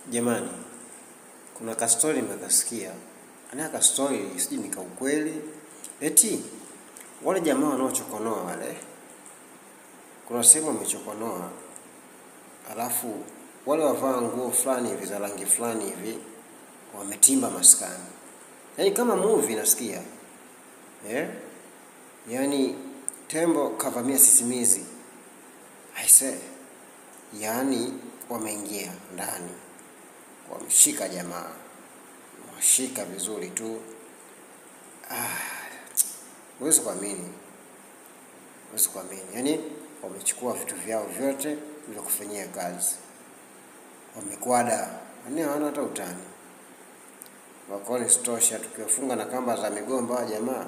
Jamani, kuna kastori nimekasikia. Ana kastori siji nika ukweli. Eti wale jamaa wanaochokonoa wale. Kuna sehemu wamechokonoa. Alafu wale wavaa nguo fulani hivi za rangi fulani hivi wametimba maskani. Yaani kama movie nasikia. Yaani tembo kavamia sisimizi. Aise. Yaani wameingia ndani. Wamshika jamaa. Washika vizuri tu. Huwezi kuamini. Yaani wamechukua vitu vyao vyote vya kufanyia kazi. Wamekwada. Yaani hawana hata utani. Wakaona stosha tukiwafunga na kamba za migomba wa jamaa.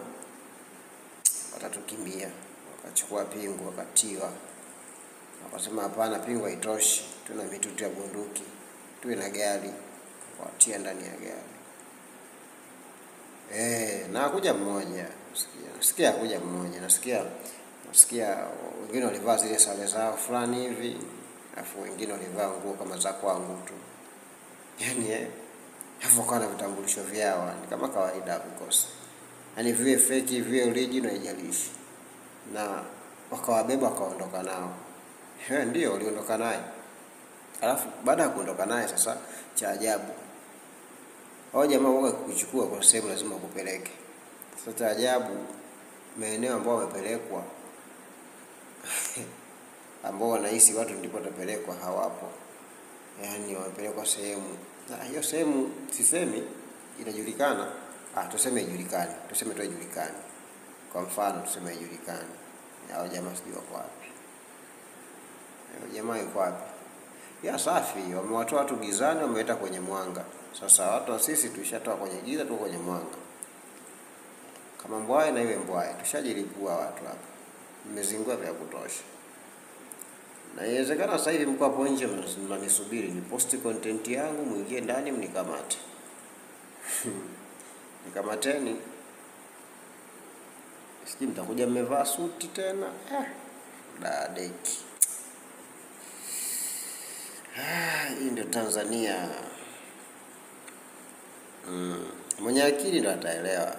Watatukimbia. Wakachukua pingu wakatiwa. Wakasema hapana, pingu haitoshi. Tuna mitutu ya bunduki. Tuwe na gari. Watia ndani ya gari. Na hakuja mmoja. Nasikia hakuja mmoja. Nasikia wengine walivaa zile sare zao fulani hivi. Alafu wengine walivaa nguo kama za kwangu tu. Yaani alafu wakawa na vitambulisho vyao, ni kama kawaida kukosa. Yaani viwe fake viwe original haijalishi. Na wakawabeba wakaondoka nao. Ndio waliondoka naye. Alafu baada ya kuondoka naye sasa cha ajabu. Hao jamaa wao kukuchukua kwa sehemu lazima wakupeleke. Sasa cha ajabu maeneo ambao wamepelekwa ambao wanahisi watu ndipo watapelekwa hawapo. Yaani wamepelekwa sehemu. Na hiyo sehemu sisemi inajulikana. Tuseme ijulikane. Tuseme tu ijulikane. Kwa mfano tuseme ijulikane. Hao jamaa sijui wako wapi. Hao jamaa yuko wapi? Ya safi, wamewatoa watu gizani wameleta kwenye mwanga. Sasa watu na sisi tulishatoa kwenye giza tu kwenye mwanga. Kama mbwai na iwe mbwai, tushajilipua watu hapa. Mmezingua vya kutosha. Na inawezekana sasa hivi mko hapo nje mnanisubiri ni post content yangu muingie ndani mnikamate. Nikamateni. Sisi mtakuja mmevaa suti tena. Dadeki. Hii ndio Tanzania. Mwenye akili ndo ataelewa.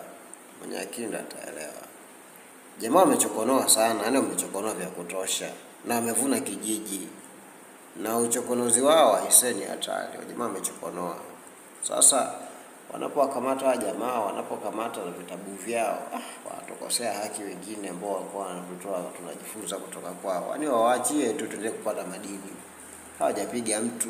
Jamaa wamechokonoa sana, yaani wamechokonoa vya kutosha. Na wamevuna kijiji. Na uchokonozi wao haiseni hatari. Jamaa wamechokonoa. Sasa wanapowakamata wa jamaa, wanapokamata na vitabu vyao, watakosea haki wengine ambao walikuwa wanatoa tunajifunza kutoka kwao. Yaani waachie tu tuendelee kupata madini. Hawajapiga mtu.